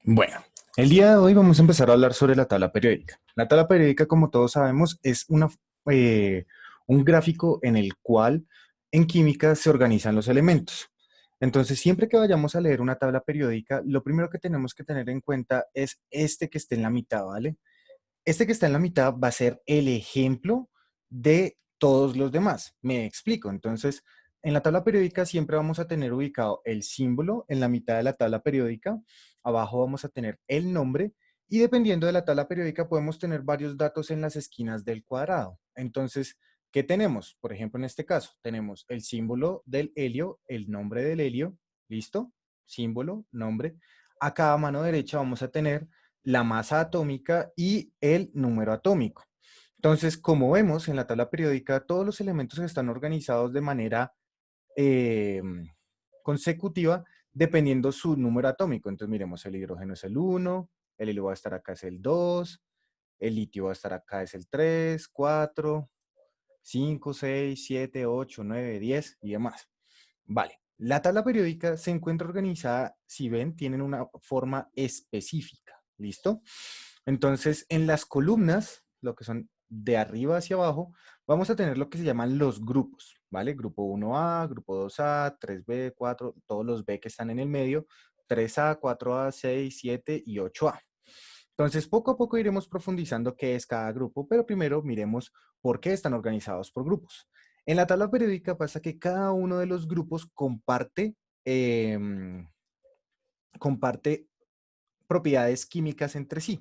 Bueno, el día de hoy vamos a empezar a hablar sobre la tabla periódica. La tabla periódica, como todos sabemos, es eh, un gráfico en el cual en química se organizan los elementos. Entonces, siempre que vayamos a leer una tabla periódica, lo primero que tenemos que tener en cuenta es este que esté en la mitad, ¿vale? Este que está en la mitad va a ser el ejemplo de todos los demás. Me explico. Entonces, en la tabla periódica siempre vamos a tener ubicado el símbolo en la mitad de la tabla periódica. Abajo vamos a tener el nombre y dependiendo de la tabla periódica podemos tener varios datos en las esquinas del cuadrado. Entonces, ¿qué tenemos? Por ejemplo, en este caso, tenemos el símbolo del helio, el nombre del helio, ¿listo? Símbolo, nombre. Acá a mano derecha vamos a tener la masa atómica y el número atómico. Entonces, como vemos en la tabla periódica, todos los elementos están organizados de manera eh, consecutiva dependiendo su número atómico. Entonces, miremos, el hidrógeno es el 1, el helio va a estar acá es el 2, el litio va a estar acá es el 3, 4, 5, 6, 7, 8, 9, 10 y demás. Vale, la tabla periódica se encuentra organizada, si ven, tienen una forma específica, ¿listo? Entonces, en las columnas, lo que son de arriba hacia abajo, vamos a tener lo que se llaman los grupos, ¿vale? Grupo 1A, grupo 2A, 3B, 4, todos los B que están en el medio, 3A, 4A, 6, 7 y 8A. Entonces, poco a poco iremos profundizando qué es cada grupo, pero primero miremos por qué están organizados por grupos. En la tabla periódica pasa que cada uno de los grupos comparte propiedades químicas entre sí.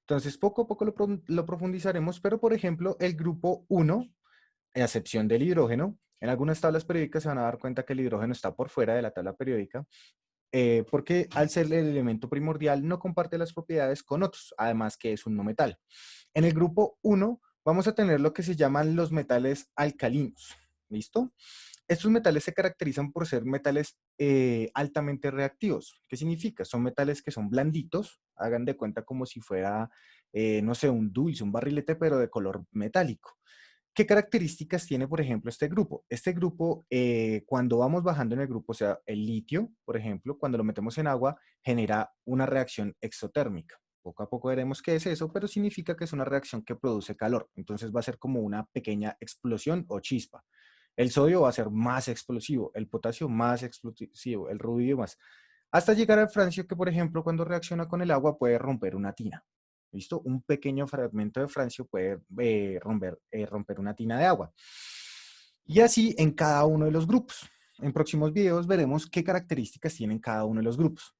Entonces, poco a poco lo profundizaremos, pero por ejemplo, el grupo 1, a excepción del hidrógeno, en algunas tablas periódicas se van a dar cuenta que el hidrógeno está por fuera de la tabla periódica, porque al ser el elemento primordial no comparte las propiedades con otros, además que es un no metal. En el grupo 1 vamos a tener lo que se llaman los metales alcalinos. ¿Listo? Estos metales se caracterizan por ser metales altamente reactivos. ¿Qué significa? Son metales que son blanditos, hagan de cuenta como si fuera, no sé, un dulce, un barrilete, pero de color metálico. ¿Qué características tiene, por ejemplo, este grupo? Este grupo, cuando vamos bajando en el grupo, o sea, el litio, por ejemplo, cuando lo metemos en agua, genera una reacción exotérmica. Poco a poco veremos qué es eso, pero significa que es una reacción que produce calor. Entonces va a ser como una pequeña explosión o chispa. El sodio va a ser más explosivo, el potasio más explosivo, el rubidio más. Hasta llegar al francio que, por ejemplo, cuando reacciona con el agua puede romper una tina. ¿Listo? Un pequeño fragmento de francio puede romper una tina de agua. Y así en cada uno de los grupos. En próximos videos veremos qué características tienen cada uno de los grupos.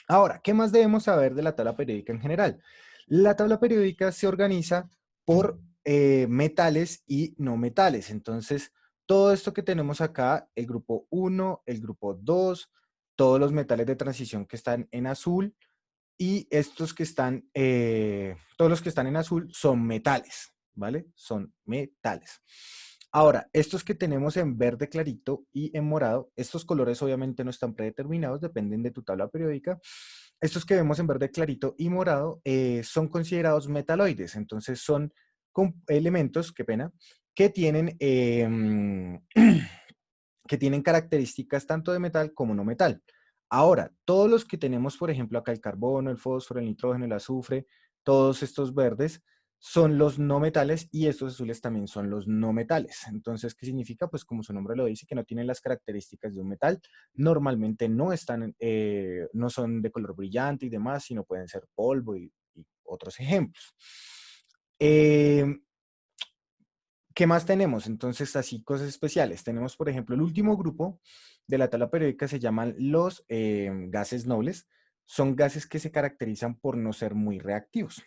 Ahora, ¿qué más debemos saber de la tabla periódica en general? La tabla periódica se organiza por metales y no metales. Entonces, todo esto que tenemos acá, el grupo 1, el grupo 2, todos los metales de transición que están en azul, y estos que están, todos los que están en azul son metales, ¿vale? Son metales. Ahora, estos que tenemos en verde clarito y en morado, estos colores obviamente no están predeterminados, dependen de tu tabla periódica. Estos que vemos en verde clarito y morado son considerados metaloides, entonces son elementos, qué pena, que tienen, que tienen características tanto de metal como no metal. Ahora, todos los que tenemos, por ejemplo, acá el carbono, el fósforo, el nitrógeno, el azufre, todos estos verdes son los no metales y estos azules también son los no metales. Entonces, ¿qué significa? Pues como su nombre lo dice, que no tienen las características de un metal. Normalmente no están, no son de color brillante y demás, sino pueden ser polvo y otros ejemplos. Eh, ¿Qué más tenemos? Entonces, así cosas especiales. Tenemos, por ejemplo, el último grupo de la tabla periódica se llaman los gases nobles. Son gases que se caracterizan por no ser muy reactivos.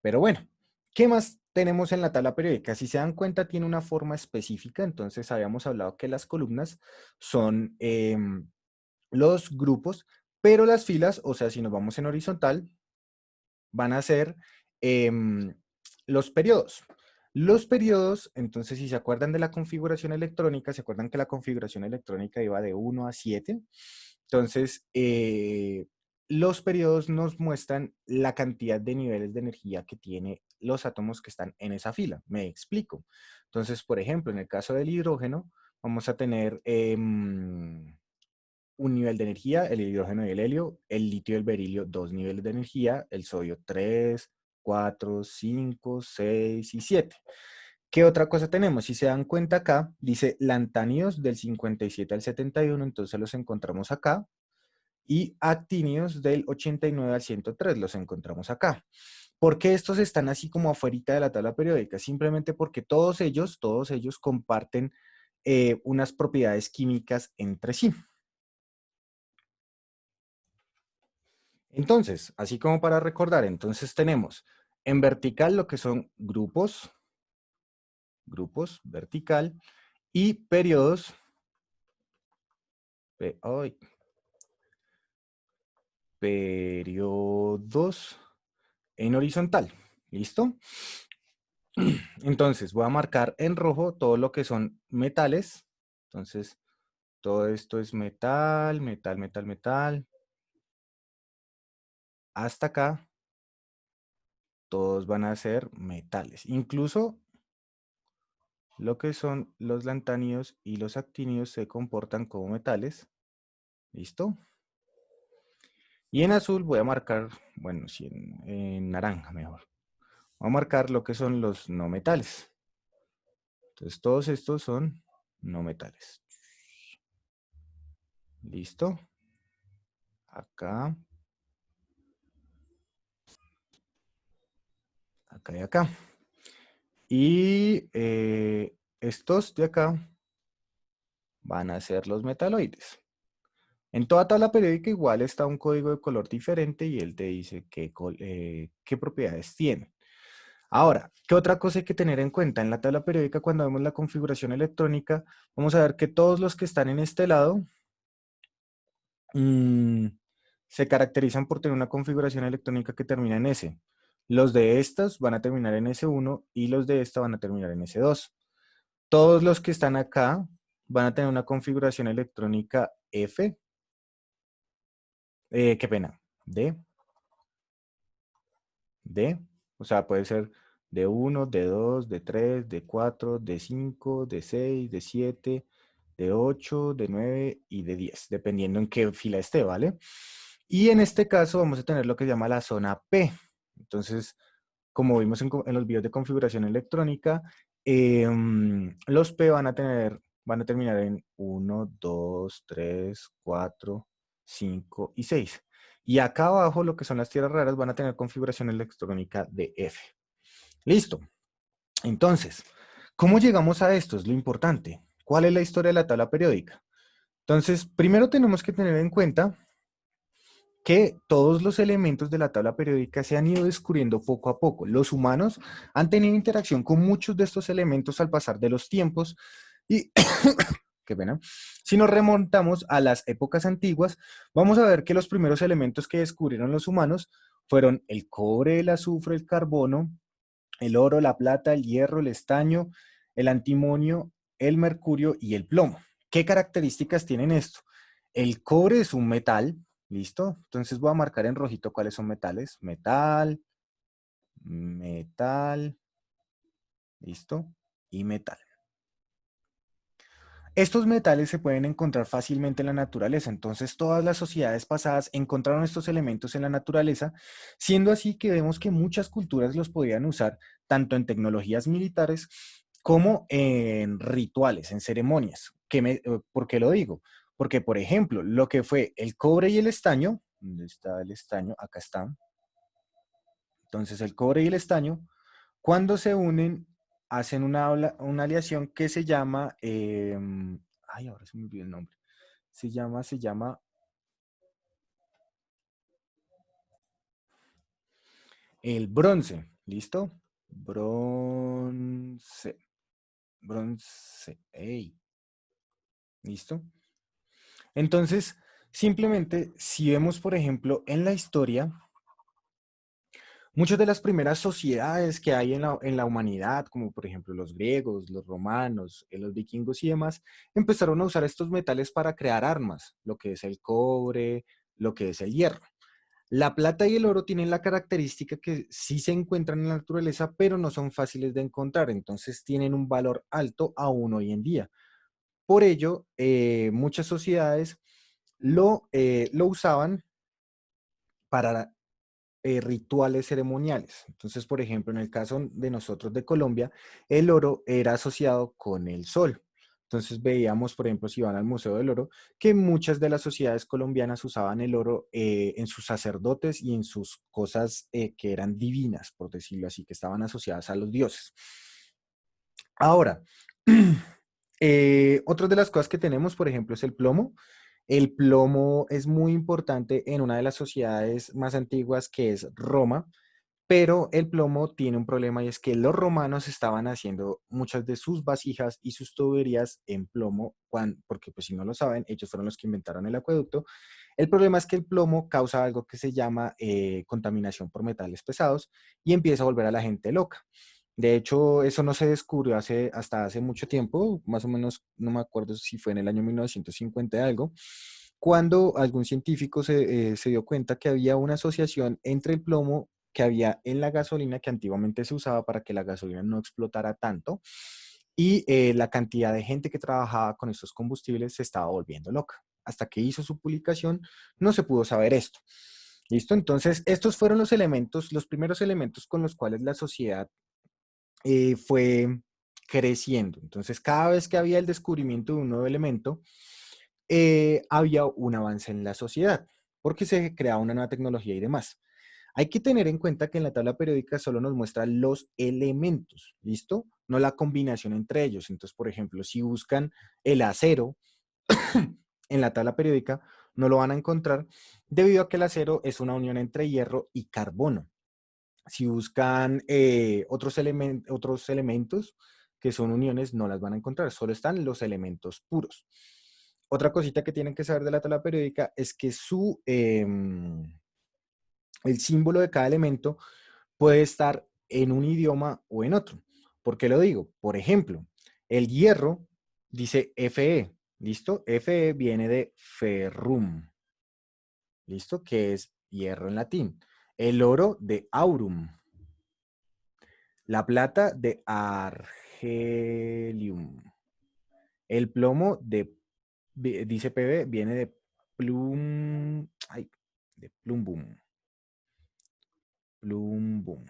Pero bueno, ¿qué más tenemos en la tabla periódica? Si se dan cuenta, tiene una forma específica. Entonces, habíamos hablado que las columnas son los grupos, pero las filas, o sea, si nos vamos en horizontal, van a ser los periodos. Los periodos, entonces, si se acuerdan de la configuración electrónica, se acuerdan que la configuración electrónica iba de 1 a 7. Entonces, los periodos nos muestran la cantidad de niveles de energía que tiene los átomos que están en esa fila. Me explico. Entonces, por ejemplo, en el caso del hidrógeno, vamos a tener un nivel de energía, el hidrógeno y el helio, el litio y el berilio, 2 niveles de energía, el sodio, 3, 4, 5, 6 y 7. ¿Qué otra cosa tenemos? Si se dan cuenta acá, dice lantánidos del 57 al 71, entonces los encontramos acá, y actínidos del 89 al 103 los encontramos acá. ¿Por qué estos están así como afuera de la tabla periódica? Simplemente porque todos ellos comparten unas propiedades químicas entre sí. Entonces, así como para recordar, entonces tenemos en vertical lo que son grupos vertical, y periodos, ay, periodos en horizontal. ¿Listo? Entonces, voy a marcar en rojo todo lo que son metales. Entonces, todo esto es metal, metal, metal, metal. Hasta acá, todos van a ser metales. Incluso lo que son los lantánidos y los actínidos se comportan como metales. ¿Listo? Y en azul voy a marcar, bueno, sí, en naranja mejor. Voy a marcar lo que son los no metales. Entonces, todos estos son no metales. ¿Listo? Acá, acá y acá. Y estos de acá van a ser los metaloides. En toda tabla periódica igual está un código de color diferente y él te dice qué propiedades tiene. Ahora, ¿qué otra cosa hay que tener en cuenta? En la tabla periódica, cuando vemos la configuración electrónica, vamos a ver que todos los que están en este lado se caracterizan por tener una configuración electrónica que termina en S. Los de estas van a terminar en S1 y los de esta van a terminar en S2. Todos los que están acá van a tener una configuración electrónica F, qué pena, D, o sea, puede ser D1, D2, D3, D4, D5, D6, D7, D8, D9 y D10, dependiendo en qué fila esté, ¿vale? Y en este caso vamos a tener lo que se llama la zona P. Entonces, como vimos en los videos de configuración electrónica, los P van a terminar en 1, 2, 3, 4, 5 y 6. Y acá abajo, lo que son las tierras raras, van a tener configuración electrónica de F. Listo. Entonces, ¿cómo llegamos a esto? Es lo importante. ¿Cuál es la historia de la tabla periódica? Entonces, primero tenemos que tener en cuenta que todos los elementos de la tabla periódica se han ido descubriendo poco a poco. Los humanos han tenido interacción con muchos de estos elementos al pasar de los tiempos y, qué pena, si nos remontamos a las épocas antiguas, vamos a ver que los primeros elementos que descubrieron los humanos fueron el cobre, el azufre, el carbono, el oro, la plata, el hierro, el estaño, el antimonio, el mercurio y el plomo. ¿Qué características tienen esto? El cobre es un metal, ¿listo? Entonces voy a marcar en rojito cuáles son metales. Metal, metal, ¿listo? Y metal. Estos metales se pueden encontrar fácilmente en la naturaleza, entonces todas las sociedades pasadas encontraron estos elementos en la naturaleza, siendo así que vemos que muchas culturas los podían usar tanto en tecnologías militares como en rituales, en ceremonias. ¿Por qué lo digo? Porque, por ejemplo, lo que fue el cobre y el estaño, ¿dónde está el estaño? Acá está. Entonces el cobre y el estaño, cuando se unen, hacen una aleación que se llama, ay, ahora se me olvidó el nombre. Se llama el bronce. ¿Listo? Bronce. Bronce. Ey. ¿Listo? Entonces, simplemente, si vemos, por ejemplo, en la historia, muchas de las primeras sociedades que hay en la humanidad, como por ejemplo los griegos, los romanos, los vikingos y demás, empezaron a usar estos metales para crear armas, lo que es el cobre, lo que es el hierro. La plata y el oro tienen la característica que sí se encuentran en la naturaleza, pero no son fáciles de encontrar, entonces tienen un valor alto aún hoy en día. Por ello, muchas sociedades lo usaban para rituales ceremoniales. Entonces, por ejemplo, en el caso de nosotros de Colombia, el oro era asociado con el sol. Entonces veíamos, por ejemplo, si van al Museo del Oro, que muchas de las sociedades colombianas usaban el oro en sus sacerdotes y en sus cosas que eran divinas, por decirlo así, que estaban asociadas a los dioses. Ahora, otra de las cosas que tenemos, por ejemplo, es el plomo. El plomo es muy importante en una de las sociedades más antiguas que es Roma, pero el plomo tiene un problema y es que los romanos estaban haciendo muchas de sus vasijas y sus tuberías en plomo, porque pues si no lo saben, ellos fueron los que inventaron el acueducto. El problema es que el plomo causa algo que se llama contaminación por metales pesados y empieza a volver a la gente loca. De hecho, eso no se descubrió hasta hace mucho tiempo, más o menos, no me acuerdo si fue en el año 1950 y algo, cuando algún científico se dio cuenta que había una asociación entre el plomo que había en la gasolina que antiguamente se usaba para que la gasolina no explotara tanto y la cantidad de gente que trabajaba con estos combustibles se estaba volviendo loca. Hasta que hizo su publicación, no se pudo saber esto. ¿Listo? Entonces, estos fueron los elementos, los primeros elementos con los cuales la sociedad fue creciendo. Entonces, cada vez que había el descubrimiento de un nuevo elemento, había un avance en la sociedad, porque se creaba una nueva tecnología y demás. Hay que tener en cuenta que en la tabla periódica solo nos muestra los elementos, ¿listo? No la combinación entre ellos. Entonces, por ejemplo, si buscan el acero en la tabla periódica, no lo van a encontrar debido a que el acero es una unión entre hierro y carbono. Si buscan otros elementos que son uniones, no las van a encontrar, solo están los elementos puros. Otra cosita que tienen que saber de la tabla periódica es que el símbolo de cada elemento puede estar en un idioma o en otro. ¿Por qué lo digo? Por ejemplo, el hierro dice Fe, ¿listo? Fe viene de ferrum, ¿listo? Que es hierro en latín. El oro de aurum. La plata de argelium. El plomo dice PB, viene de de plumbum. Plumbum.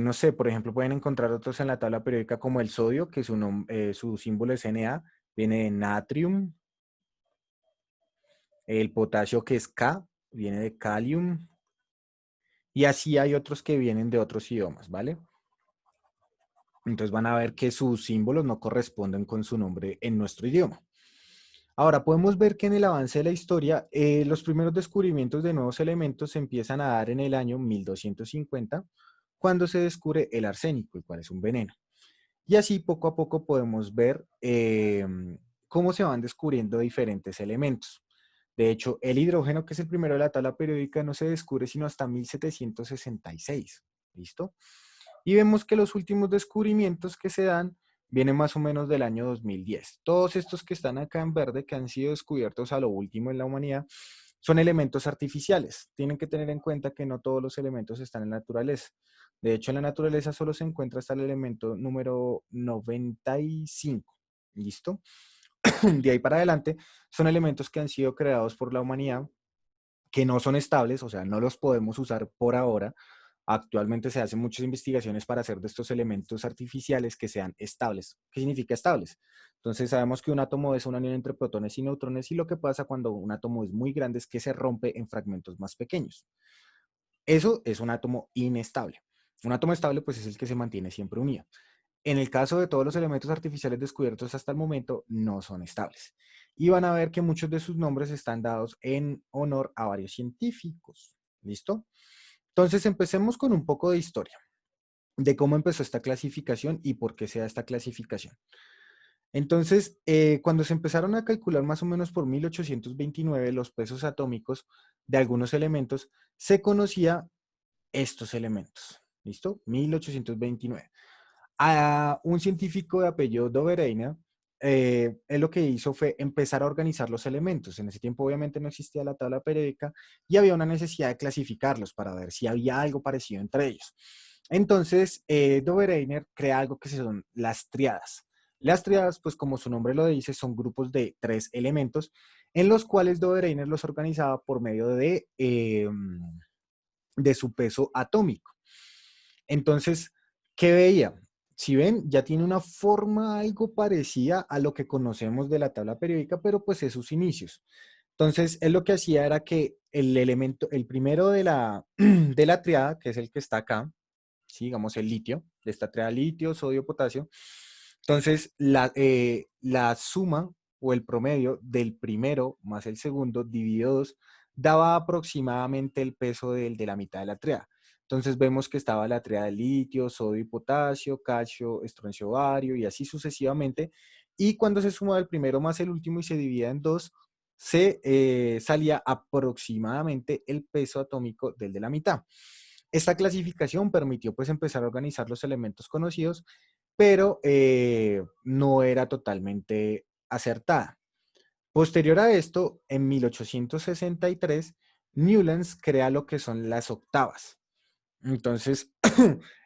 No sé, por ejemplo, pueden encontrar otros en la tabla periódica como el sodio, que su símbolo es Na, viene de natrium. El potasio, que es K, viene de kalium. Y así hay otros que vienen de otros idiomas, ¿vale? Entonces van a ver que sus símbolos no corresponden con su nombre en nuestro idioma. Ahora, podemos ver que en el avance de la historia, los primeros descubrimientos de nuevos elementos se empiezan a dar en el año 1250, cuando se descubre el arsénico, el cual es un veneno. Y así poco a poco podemos ver cómo se van descubriendo diferentes elementos. De hecho, el hidrógeno, que es el primero de la tabla periódica, no se descubre sino hasta 1766. ¿Listo? Y vemos que los últimos descubrimientos que se dan vienen más o menos del año 2010. Todos estos que están acá en verde, que han sido descubiertos a lo último en la humanidad, son elementos artificiales. Tienen que tener en cuenta que no todos los elementos están en la naturaleza. De hecho, en la naturaleza solo se encuentra hasta el elemento número 95. ¿Listo? De ahí para adelante son elementos que han sido creados por la humanidad, que no son estables, o sea, no los podemos usar por ahora. Actualmente se hacen muchas investigaciones para hacer de estos elementos artificiales que sean estables. ¿Qué significa estables? Entonces sabemos que un átomo es una unión entre protones y neutrones y lo que pasa cuando un átomo es muy grande es que se rompe en fragmentos más pequeños. Eso es un átomo inestable. Un átomo estable pues es el que se mantiene siempre unido. En el caso de todos los elementos artificiales descubiertos hasta el momento, no son estables. Y van a ver que muchos de sus nombres están dados en honor a varios científicos. ¿Listo? Entonces empecemos con un poco de historia, de cómo empezó esta clasificación y por qué se da esta clasificación. Entonces, cuando se empezaron a calcular más o menos por 1829 los pesos atómicos de algunos elementos, se conocía estos elementos. ¿Listo? 1829. A un científico de apellido Dobereiner, él lo que hizo fue empezar a organizar los elementos. En ese tiempo obviamente no existía la tabla periódica y había una necesidad de clasificarlos para ver si había algo parecido entre ellos. Entonces, Dobereiner crea algo que son las triadas. Las triadas, pues como su nombre lo dice, son grupos de tres elementos en los cuales Dobereiner los organizaba por medio de su peso atómico. Entonces, ¿qué veía? Si ven, ya tiene una forma algo parecida a lo que conocemos de la tabla periódica, pero pues es sus inicios. Entonces, él lo que hacía era que el elemento, el primero de de la triada, que es el que está acá, ¿sí? Digamos el litio, de esta triada litio, sodio, potasio. Entonces, la suma o el promedio del primero más el segundo dividido 2 daba aproximadamente el peso de la mitad de la triada. Entonces vemos que estaba la triada de litio, sodio y potasio, calcio, estroncio, bario y así sucesivamente. Y cuando se sumaba el primero más el último y se dividía en dos, salía aproximadamente el peso atómico del de la mitad. Esta clasificación permitió pues empezar a organizar los elementos conocidos, pero no era totalmente acertada. Posterior a esto, en 1863, Newlands crea lo que son las octavas. Entonces,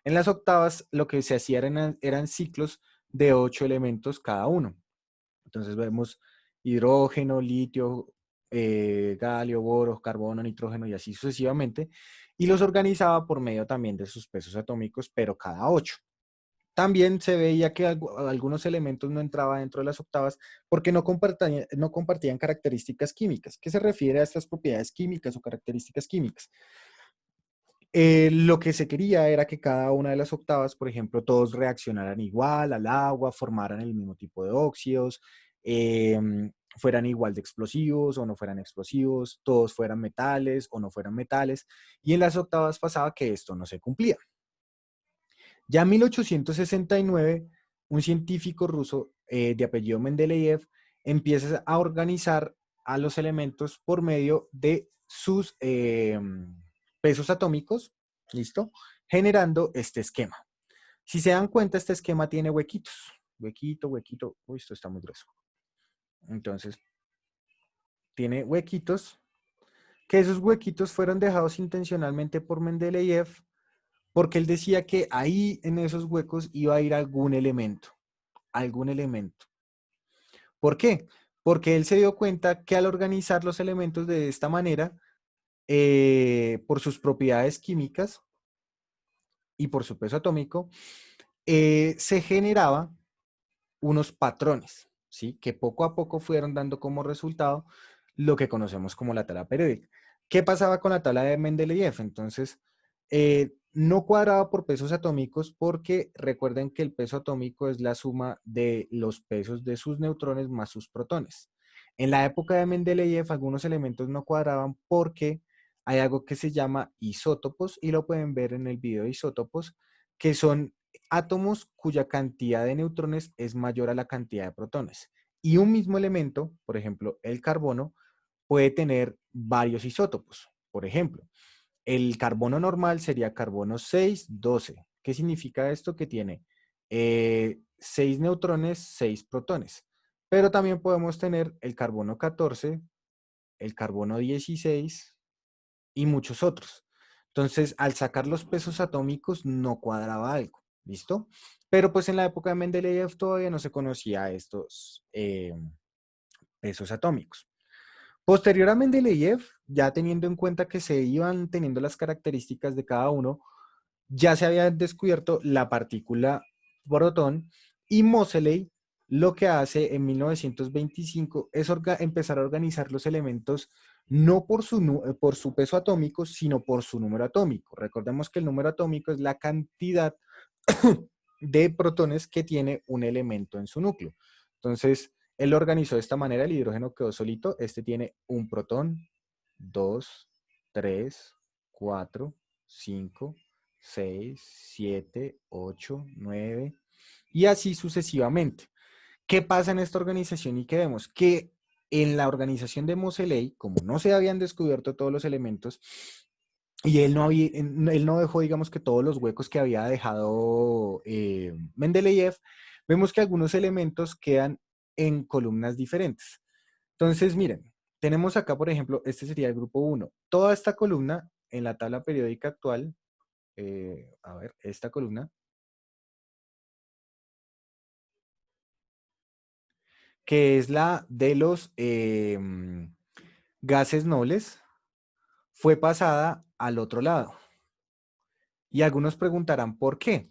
en las octavas lo que se hacía eran ciclos de 8 elementos cada uno. Entonces vemos hidrógeno, litio, galio, boro, carbono, nitrógeno y así sucesivamente. Y los organizaba por medio también de sus pesos atómicos, pero cada 8. También se veía que algunos elementos no entraban dentro de las octavas porque no compartían características químicas. ¿Qué se refiere a estas propiedades químicas o características químicas? Lo que se quería era que cada una de las octavas, por ejemplo, todos reaccionaran igual al agua, formaran el mismo tipo de óxidos, fueran igual de explosivos o no fueran explosivos, todos fueran metales o no fueran metales, y en las octavas pasaba que esto no se cumplía. Ya en 1869, un científico ruso de apellido Mendeleev empieza a organizar a los elementos por medio de sus pesos atómicos, ¿listo? Generando este esquema. Si se dan cuenta, este esquema tiene huequitos. Huequito, huequito. Uy, esto está muy grueso. Entonces, tiene huequitos, que esos huequitos fueron dejados intencionalmente por Mendeleev porque él decía que ahí en esos huecos iba a ir algún elemento, algún elemento. ¿Por qué? Porque él se dio cuenta que al organizar los elementos de esta manera, por sus propiedades químicas y por su peso atómico, se generaba unos patrones, ¿sí? Que poco a poco fueron dando como resultado lo que conocemos como la tabla periódica. ¿Qué pasaba con la tabla de Mendeleev? Entonces, no cuadraba por pesos atómicos porque recuerden que el peso atómico es la suma de los pesos de sus neutrones más sus protones. En la época de Mendeleev, algunos elementos no cuadraban porque hay algo que se llama isótopos y lo pueden ver en el video de isótopos, que son átomos cuya cantidad de neutrones es mayor a la cantidad de protones. Y un mismo elemento, por ejemplo, el carbono, puede tener varios isótopos. Por ejemplo, el carbono normal sería carbono 6,12. ¿Qué significa esto? Que tiene 6 neutrones, 6 protones. Pero también podemos tener el carbono 14, el carbono 16 y muchos otros. Entonces, al sacar los pesos atómicos, no cuadraba algo. ¿Listo? Pero pues en la época de Mendeleev todavía no se conocía estos pesos atómicos. Posterior a Mendeleev, ya teniendo en cuenta que se iban teniendo las características de cada uno, ya se había descubierto la partícula protón y Moseley lo que hace en 1925 es empezar a organizar los elementos no por su peso atómico, sino por su número atómico. Recordemos que el número atómico es la cantidad de protones que tiene un elemento en su núcleo. Entonces, él lo organizó de esta manera, el hidrógeno quedó solito, este tiene un protón, 2, 3, 4, 5, 6, 7, 8, 9 y así sucesivamente. ¿Qué pasa en esta organización y qué vemos? Que en la organización de Moseley, como no se habían descubierto todos los elementos, y él no dejó, digamos que todos los huecos que había dejado Mendeleev, vemos que algunos elementos quedan en columnas diferentes. Entonces, miren, tenemos acá, por ejemplo, este sería el grupo 1. Toda esta columna en la tabla periódica actual, a ver, esta columna, que es la de los gases nobles, fue pasada al otro lado. Y algunos preguntarán por qué.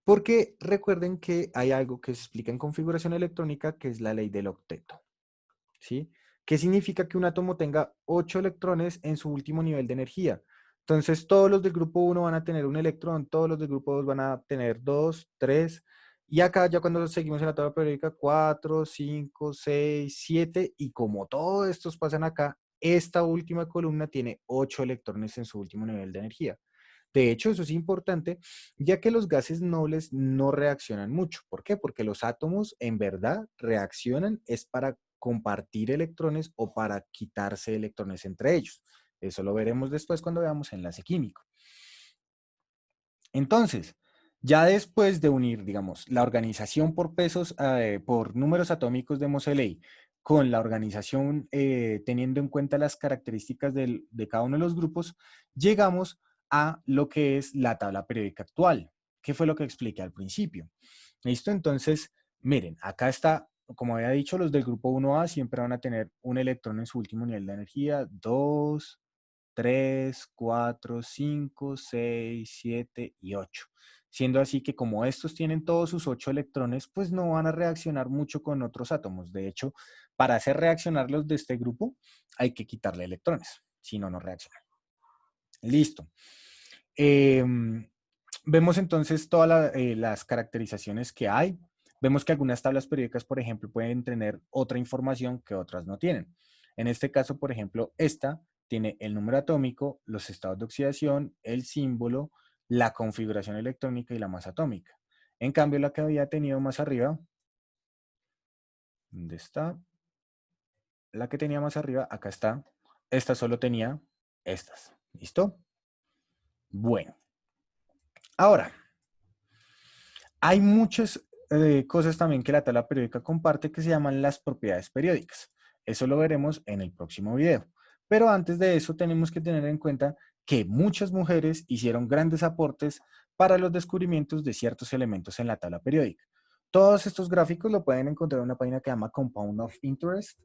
Porque recuerden que hay algo que se explica en configuración electrónica, que es la ley del octeto. ¿Sí? ¿Qué significa que un átomo tenga 8 electrones en su último nivel de energía? Entonces, todos los del grupo uno van a tener un electrón, todos los del grupo 2 van a tener 2, 3, y acá ya cuando seguimos en la tabla periódica, 4, 5, 6, 7, y como todos estos pasan acá, esta última columna tiene 8 electrones en su último nivel de energía. De hecho, eso es importante, ya que los gases nobles no reaccionan mucho. ¿Por qué? Porque los átomos en verdad reaccionan es para compartir electrones o para quitarse electrones entre ellos. Eso lo veremos después cuando veamos enlace químico. Entonces, ya después de unir, digamos, la organización por pesos, por números atómicos de Moseley con la organización teniendo en cuenta las características de cada uno de los grupos, llegamos a lo que es la tabla periódica actual, que fue lo que expliqué al principio. ¿Listo? Entonces, miren, acá está, como había dicho, los del grupo 1A siempre van a tener un electrón en su último nivel de energía, 2, 3, 4, 5, 6, 7 y 8. Siendo así que como estos tienen todos sus 8 electrones, pues no van a reaccionar mucho con otros átomos. De hecho, para hacer reaccionar los de este grupo, hay que quitarle electrones, si no, no reaccionan. Listo. Eh, Vemos entonces todas las caracterizaciones que hay. Vemos que algunas tablas periódicas, por ejemplo, pueden tener otra información que otras no tienen. En este caso, por ejemplo, esta tiene el número atómico, los estados de oxidación, el símbolo, la configuración electrónica y la masa atómica. En cambio, la que había tenido más arriba, ¿dónde está? La que tenía más arriba, acá está. Esta solo tenía estas. ¿Listo? Bueno, ahora, hay muchas cosas también que la tabla periódica comparte que se llaman las propiedades periódicas. Eso lo veremos en el próximo video. Pero antes de eso tenemos que tener en cuenta que muchas mujeres hicieron grandes aportes para los descubrimientos de ciertos elementos en la tabla periódica. Todos estos gráficos lo pueden encontrar en una página que se llama Compound of Interest.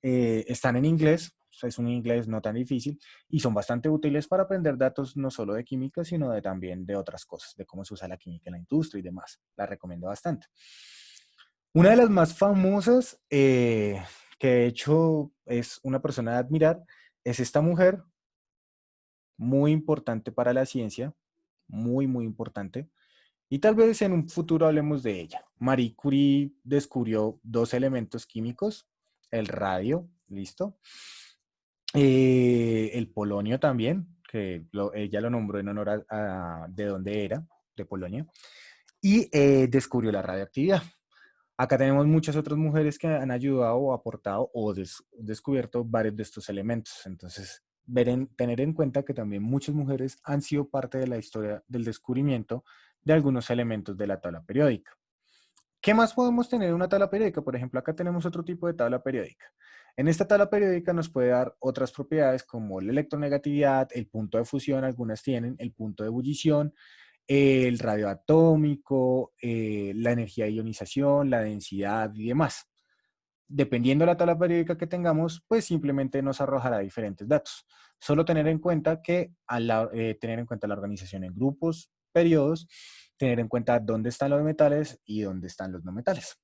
Están en inglés, es un inglés no tan difícil, y son bastante útiles para aprender datos no solo de química, sino también de otras cosas, de cómo se usa la química en la industria y demás. La recomiendo bastante. Una de las más famosas, que de hecho es una persona de admirar, es esta mujer, muy importante para la ciencia, muy, muy importante. Y tal vez en un futuro hablemos de ella. Marie Curie descubrió dos elementos químicos, el radio, listo, el polonio también, que ella lo nombró en honor de dónde era, de Polonia, y descubrió la radioactividad. Acá tenemos muchas otras mujeres que han ayudado o aportado o descubierto varios de estos elementos. Entonces, tener en cuenta que también muchas mujeres han sido parte de la historia del descubrimiento de algunos elementos de la tabla periódica. ¿Qué más podemos tener en una tabla periódica? Por ejemplo, acá tenemos otro tipo de tabla periódica. En esta tabla periódica nos puede dar otras propiedades como la electronegatividad, el punto de fusión, algunas tienen, el punto de ebullición, el radio atómico, la energía de ionización, la densidad y demás. Dependiendo de la tabla periódica que tengamos, pues simplemente nos arrojará diferentes datos. Solo tener en cuenta que tener en cuenta la organización en grupos, periodos, tener en cuenta dónde están los metales y dónde están los no metales.